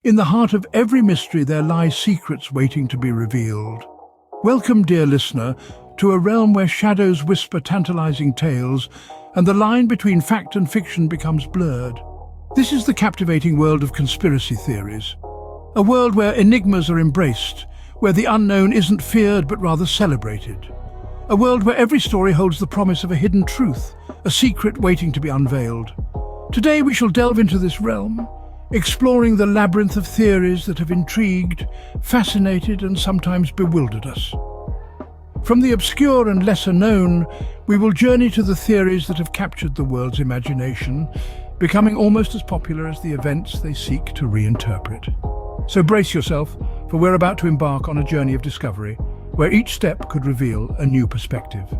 In the heart of every mystery there lie secrets waiting to be revealed. Welcome, dear listener, to a realm where shadows whisper tantalizing tales and the line between fact and fiction becomes blurred. This is the captivating world of conspiracy theories. A world where enigmas are embraced, where the unknown isn't feared but rather celebrated. A world where every story holds the promise of a hidden truth, a secret waiting to be unveiled. Today we shall delve into this realm, exploring the labyrinth of theories that have intrigued, fascinated, and sometimes bewildered us. From the obscure and lesser known, we will journey to the theories that have captured the world's imagination, becoming almost as popular as the events they seek to reinterpret. So brace yourself, for we're about to embark on a journey of discovery, where each step could reveal a new perspective.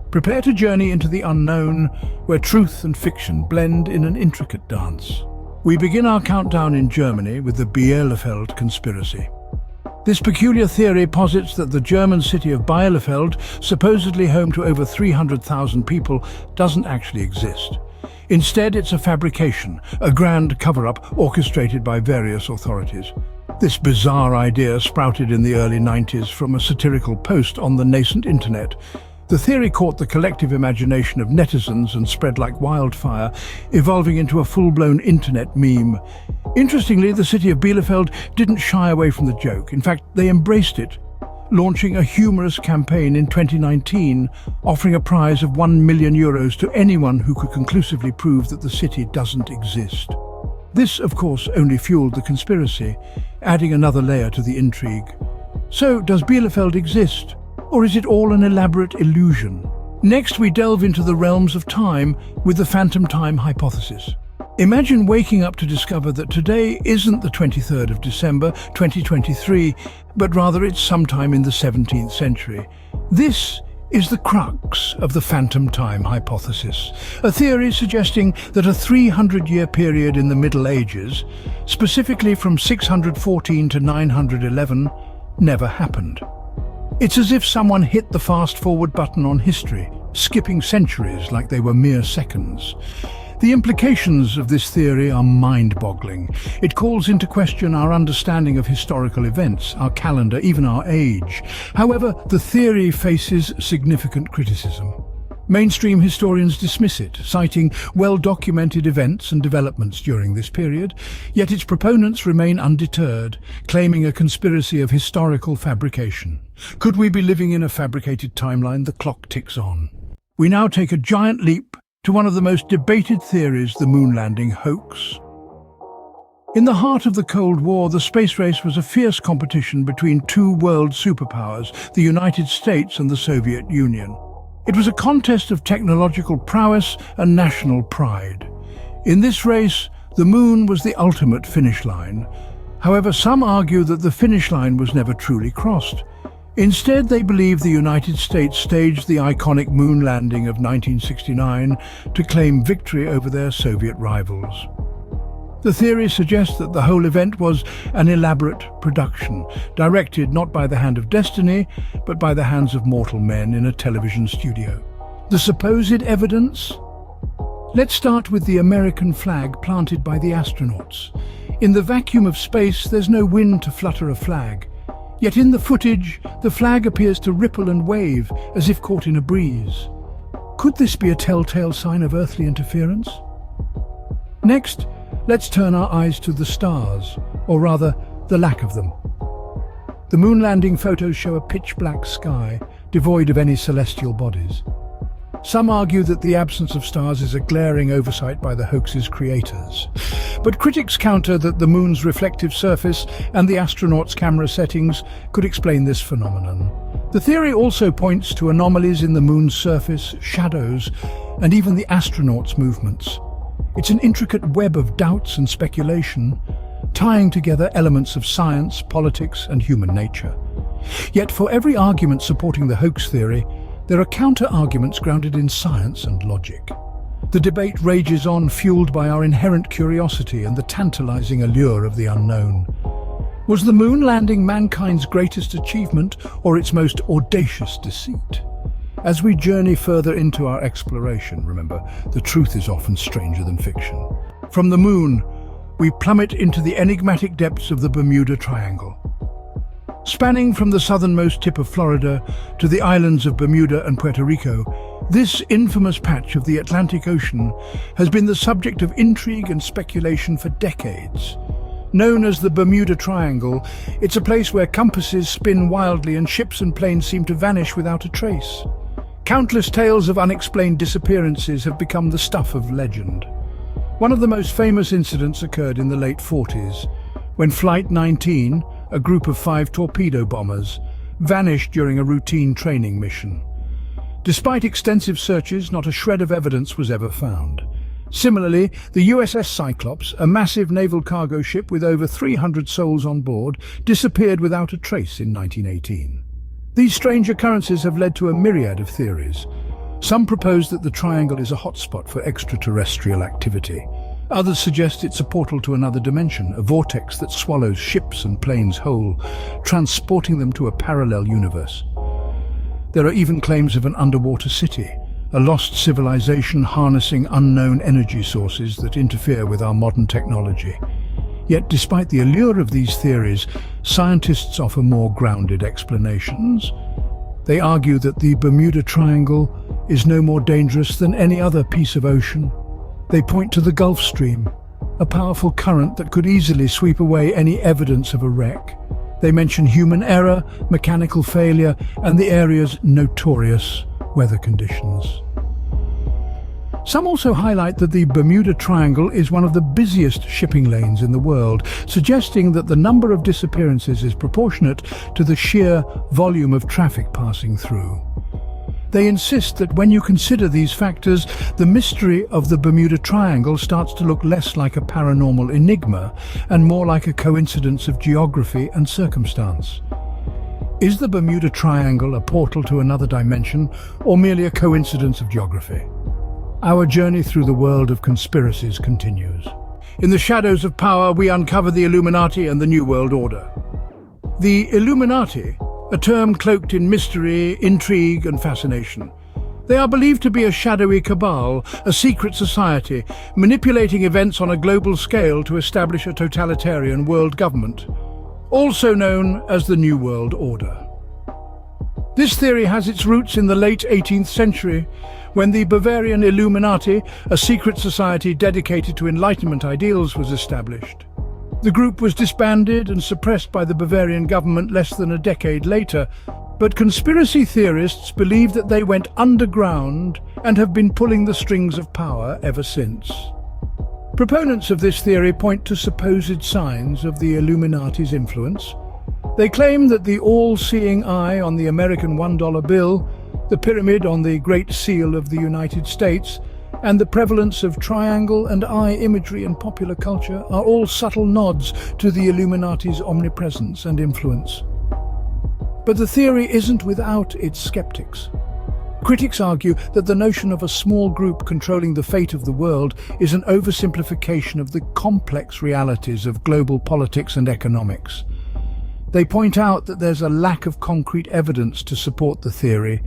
Prepare to journey into the unknown, where truth and fiction blend in an intricate dance. We begin our countdown in Germany with the Bielefeld Conspiracy. This peculiar theory posits that the German city of Bielefeld, supposedly home to over 300,000 people, doesn't actually exist. Instead, it's a fabrication, a grand cover-up orchestrated by various authorities. This bizarre idea sprouted in the early 90s from a satirical post on the nascent internet. The theory caught the collective imagination of netizens and spread like wildfire, evolving into a full-blown internet meme. Interestingly, the city of Bielefeld didn't shy away from the joke. In fact, they embraced it, launching a humorous campaign in 2019, offering a prize of €1 million to anyone who could conclusively prove that the city doesn't exist. This, of course, only fueled the conspiracy, adding another layer to the intrigue. So, does Bielefeld exist? Or is it all an elaborate illusion? Next, we delve into the realms of time with the phantom time hypothesis. Imagine waking up to discover that today isn't the 23rd of December, 2023, but rather it's sometime in the 17th century. This is the crux of the phantom time hypothesis, a theory suggesting that a 300-year period in the Middle Ages, specifically from 614 to 911, never happened. It's as if someone hit the fast-forward button on history, skipping centuries like they were mere seconds. The implications of this theory are mind-boggling. It calls into question our understanding of historical events, our calendar, even our age. However, the theory faces significant criticism. Mainstream historians dismiss it, citing well-documented events and developments during this period, yet its proponents remain undeterred, claiming a conspiracy of historical fabrication. Could we be living in a fabricated timeline? The clock ticks on. We now take a giant leap to one of the most debated theories, the moon landing hoax. In the heart of the Cold War, the space race was a fierce competition between two world superpowers, the United States and the Soviet Union. It was a contest of technological prowess and national pride. In this race, the moon was the ultimate finish line. However, some argue that the finish line was never truly crossed. Instead, they believe the United States staged the iconic moon landing of 1969 to claim victory over their Soviet rivals. The theory suggests that the whole event was an elaborate production, directed not by the hand of destiny, but by the hands of mortal men in a television studio. The supposed evidence? Let's start with the American flag planted by the astronauts. In the vacuum of space, there's no wind to flutter a flag. Yet in the footage, the flag appears to ripple and wave as if caught in a breeze. Could this be a telltale sign of earthly interference? Next, let's turn our eyes to the stars, or rather, the lack of them. The moon landing photos show a pitch-black sky, devoid of any celestial bodies. Some argue that the absence of stars is a glaring oversight by the hoax's creators. But critics counter that the moon's reflective surface and the astronauts' camera settings could explain this phenomenon. The theory also points to anomalies in the moon's surface, shadows, and even the astronauts' movements. It's an intricate web of doubts and speculation, tying together elements of science, politics, and human nature. Yet for every argument supporting the hoax theory, there are counter-arguments grounded in science and logic. The debate rages on, fueled by our inherent curiosity and the tantalizing allure of the unknown. Was the moon landing mankind's greatest achievement or its most audacious deceit? As we journey further into our exploration, remember, the truth is often stranger than fiction. From the moon, we plummet into the enigmatic depths of the Bermuda Triangle. Spanning from the southernmost tip of Florida to the islands of Bermuda and Puerto Rico, this infamous patch of the Atlantic Ocean has been the subject of intrigue and speculation for decades. Known as the Bermuda Triangle, it's a place where compasses spin wildly and ships and planes seem to vanish without a trace. Countless tales of unexplained disappearances have become the stuff of legend. One of the most famous incidents occurred in the late 40s, when Flight 19, a group of 5 torpedo bombers, vanished during a routine training mission. Despite extensive searches, not a shred of evidence was ever found. Similarly, the USS Cyclops, a massive naval cargo ship with over 300 souls on board, disappeared without a trace in 1918. These strange occurrences have led to a myriad of theories. Some propose that the triangle is a hotspot for extraterrestrial activity. Others suggest it's a portal to another dimension, a vortex that swallows ships and planes whole, transporting them to a parallel universe. There are even claims of an underwater city, a lost civilization harnessing unknown energy sources that interfere with our modern technology. Yet, despite the allure of these theories, scientists offer more grounded explanations. They argue that the Bermuda Triangle is no more dangerous than any other piece of ocean. They point to the Gulf Stream, a powerful current that could easily sweep away any evidence of a wreck. They mention human error, mechanical failure, and the area's notorious weather conditions. Some also highlight that the Bermuda Triangle is one of the busiest shipping lanes in the world, suggesting that the number of disappearances is proportionate to the sheer volume of traffic passing through. They insist that when you consider these factors, the mystery of the Bermuda Triangle starts to look less like a paranormal enigma and more like a coincidence of geography and circumstance. Is the Bermuda Triangle a portal to another dimension, or merely a coincidence of geography? Our journey through the world of conspiracies continues. In the shadows of power, we uncover the Illuminati and the New World Order. The Illuminati, a term cloaked in mystery, intrigue, and fascination. They are believed to be a shadowy cabal, a secret society, manipulating events on a global scale to establish a totalitarian world government, also known as the New World Order. This theory has its roots in the late 18th century, when the Bavarian Illuminati, a secret society dedicated to Enlightenment ideals, was established. The group was disbanded and suppressed by the Bavarian government less than a decade later, but conspiracy theorists believe that they went underground and have been pulling the strings of power ever since. Proponents of this theory point to supposed signs of the Illuminati's influence. They claim that the all-seeing eye on the American $1 bill, the pyramid on the Great Seal of the United States, and the prevalence of triangle and eye imagery in popular culture are all subtle nods to the Illuminati's omnipresence and influence. But the theory isn't without its skeptics. Critics argue that the notion of a small group controlling the fate of the world is an oversimplification of the complex realities of global politics and economics. They point out that there's a lack of concrete evidence to support the theory,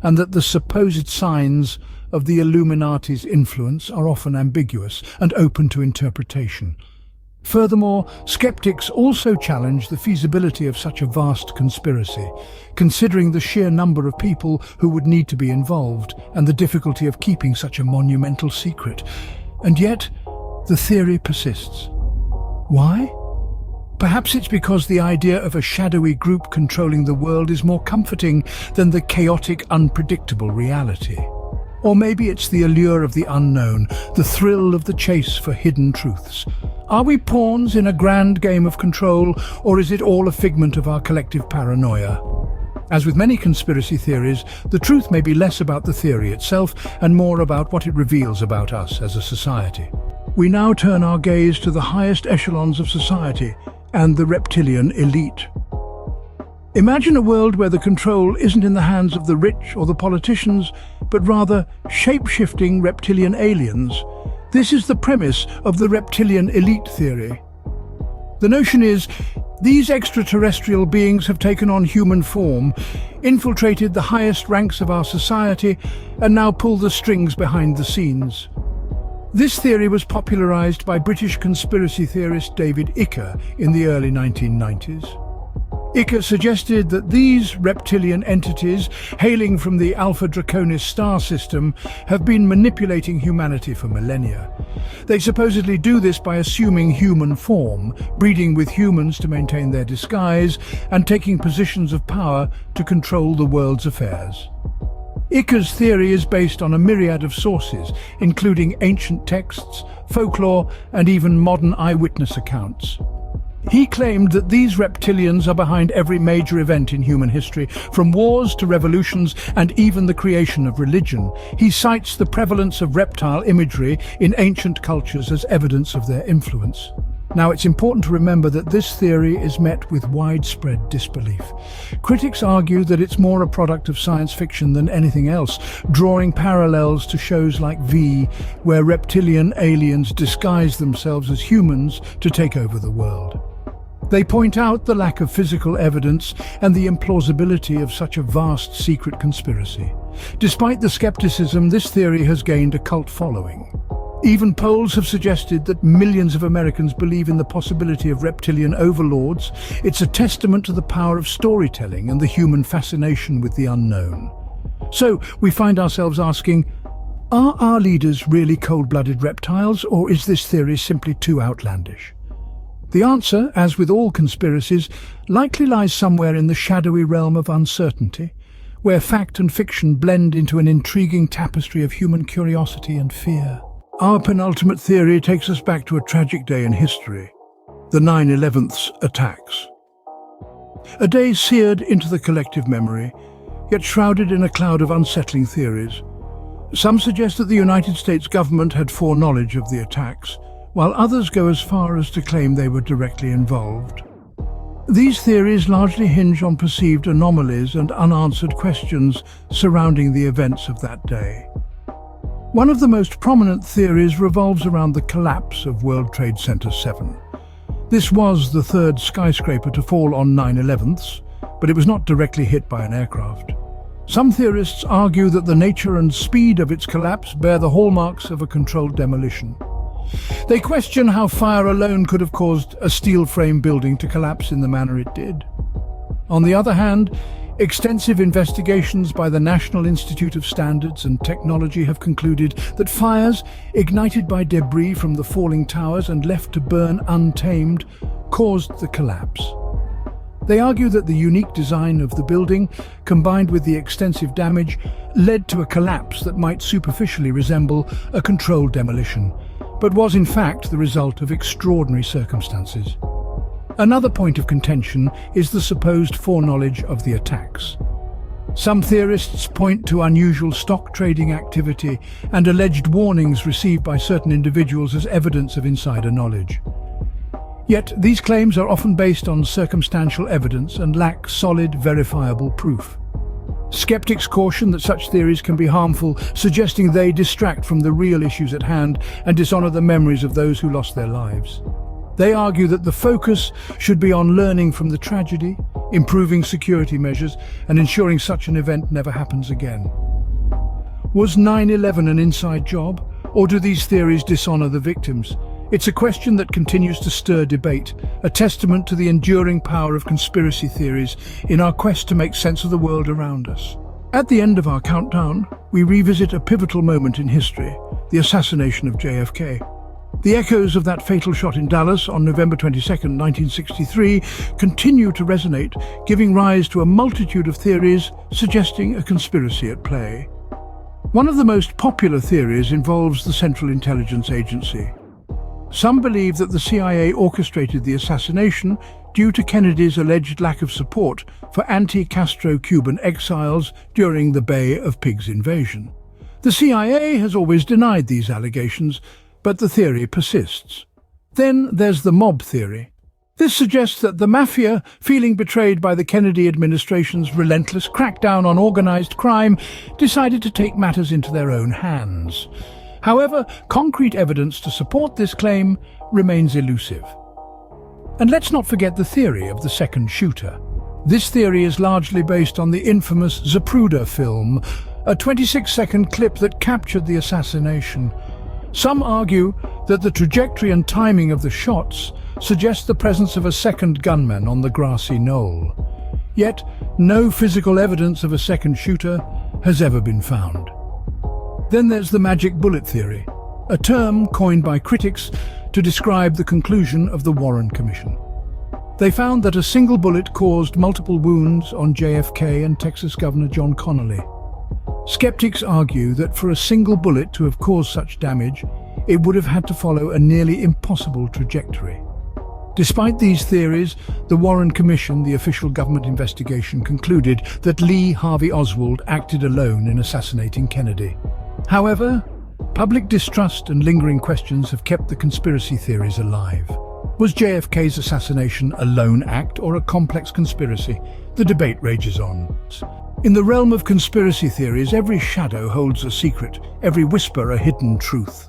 and that the supposed signs of the Illuminati's influence are often ambiguous and open to interpretation. Furthermore, skeptics also challenge the feasibility of such a vast conspiracy, considering the sheer number of people who would need to be involved and the difficulty of keeping such a monumental secret. And yet, the theory persists. Why? Perhaps it's because the idea of a shadowy group controlling the world is more comforting than the chaotic, unpredictable reality. Or maybe it's the allure of the unknown, the thrill of the chase for hidden truths. Are we pawns in a grand game of control, or is it all a figment of our collective paranoia? As with many conspiracy theories, the truth may be less about the theory itself and more about what it reveals about us as a society. We now turn our gaze to the highest echelons of society and the Reptilian Elite. Imagine a world where the control isn't in the hands of the rich or the politicians, but rather shape-shifting reptilian aliens. This is the premise of the Reptilian Elite theory. The notion is, these extraterrestrial beings have taken on human form, infiltrated the highest ranks of our society, and now pull the strings behind the scenes. This theory was popularized by British conspiracy theorist David Icke in the early 1990s. Icke suggested that these reptilian entities, hailing from the Alpha Draconis star system, have been manipulating humanity for millennia. They supposedly do this by assuming human form, breeding with humans to maintain their disguise, and taking positions of power to control the world's affairs. Icke's theory is based on a myriad of sources, including ancient texts, folklore, and even modern eyewitness accounts. He claimed that these reptilians are behind every major event in human history, from wars to revolutions and even the creation of religion. He cites the prevalence of reptile imagery in ancient cultures as evidence of their influence. Now, it's important to remember that this theory is met with widespread disbelief. Critics argue that it's more a product of science fiction than anything else, drawing parallels to shows like V, where reptilian aliens disguise themselves as humans to take over the world. They point out the lack of physical evidence and the implausibility of such a vast secret conspiracy. Despite the skepticism, this theory has gained a cult following. Even polls have suggested that millions of Americans believe in the possibility of reptilian overlords. It's a testament to the power of storytelling and the human fascination with the unknown. So, we find ourselves asking, are our leaders really cold-blooded reptiles, or is this theory simply too outlandish? The answer, as with all conspiracies, likely lies somewhere in the shadowy realm of uncertainty, where fact and fiction blend into an intriguing tapestry of human curiosity and fear. Our penultimate theory takes us back to a tragic day in history, the 9/11 attacks. A day seared into the collective memory, yet shrouded in a cloud of unsettling theories. Some suggest that the United States government had foreknowledge of the attacks, while others go as far as to claim they were directly involved. These theories largely hinge on perceived anomalies and unanswered questions surrounding the events of that day. One of the most prominent theories revolves around the collapse of World Trade Center 7. This was the third skyscraper to fall on 9/11, but it was not directly hit by an aircraft. Some theorists argue that the nature and speed of its collapse bear the hallmarks of a controlled demolition. They question how fire alone could have caused a steel frame building to collapse in the manner it did. On the other hand, extensive investigations by the National Institute of Standards and Technology have concluded that fires, ignited by debris from the falling towers and left to burn untamed, caused the collapse. They argue that the unique design of the building, combined with the extensive damage, led to a collapse that might superficially resemble a controlled demolition, but was in fact the result of extraordinary circumstances. Another point of contention is the supposed foreknowledge of the attacks. Some theorists point to unusual stock trading activity and alleged warnings received by certain individuals as evidence of insider knowledge. Yet these claims are often based on circumstantial evidence and lack solid, verifiable proof. Skeptics caution that such theories can be harmful, suggesting they distract from the real issues at hand and dishonor the memories of those who lost their lives. They argue that the focus should be on learning from the tragedy, improving security measures, and ensuring such an event never happens again. Was 9/11 an inside job, or do these theories dishonor the victims? It's a question that continues to stir debate, a testament to the enduring power of conspiracy theories in our quest to make sense of the world around us. At the end of our countdown, we revisit a pivotal moment in history, the assassination of JFK. The echoes of that fatal shot in Dallas on November 22, 1963, continue to resonate, giving rise to a multitude of theories suggesting a conspiracy at play. One of the most popular theories involves the Central Intelligence Agency. Some believe that the CIA orchestrated the assassination due to Kennedy's alleged lack of support for anti-Castro Cuban exiles during the Bay of Pigs invasion. The CIA has always denied these allegations, but the theory persists. Then there's the mob theory. This suggests that the mafia, feeling betrayed by the Kennedy administration's relentless crackdown on organized crime, decided to take matters into their own hands. However, concrete evidence to support this claim remains elusive. And let's not forget the theory of the second shooter. This theory is largely based on the infamous Zapruder film, a 26-second clip that captured the assassination. Some argue that the trajectory and timing of the shots suggest the presence of a second gunman on the grassy knoll. Yet, no physical evidence of a second shooter has ever been found. Then there's the magic bullet theory, a term coined by critics to describe the conclusion of the Warren Commission. They found that a single bullet caused multiple wounds on JFK and Texas Governor John Connally. Skeptics argue that for a single bullet to have caused such damage, it would have had to follow a nearly impossible trajectory. Despite these theories, the Warren Commission, the official government investigation, concluded that Lee Harvey Oswald acted alone in assassinating Kennedy. However, public distrust and lingering questions have kept the conspiracy theories alive. Was JFK's assassination a lone act or a complex conspiracy? The debate rages on. In the realm of conspiracy theories, every shadow holds a secret, every whisper a hidden truth.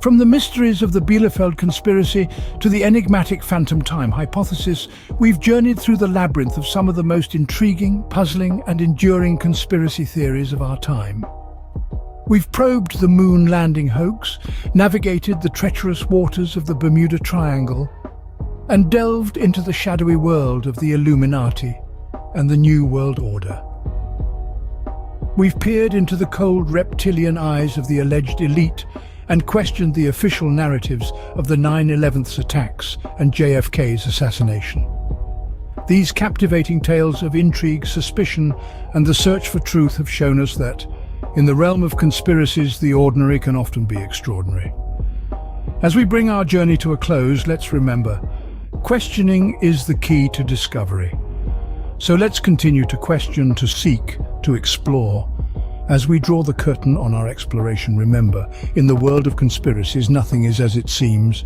From the mysteries of the Bielefeld Conspiracy to the enigmatic phantom time hypothesis, we've journeyed through the labyrinth of some of the most intriguing, puzzling, and enduring conspiracy theories of our time. We've probed the moon landing hoax, navigated the treacherous waters of the Bermuda Triangle, and delved into the shadowy world of the Illuminati and the New World Order. We've peered into the cold reptilian eyes of the alleged elite and questioned the official narratives of the 9/11 attacks and JFK's assassination. These captivating tales of intrigue, suspicion, and the search for truth have shown us that, in the realm of conspiracies, the ordinary can often be extraordinary. As we bring our journey to a close, let's remember, questioning is the key to discovery. So let's continue to question, to seek, to explore. As we draw the curtain on our exploration, remember, in the world of conspiracies, nothing is as it seems.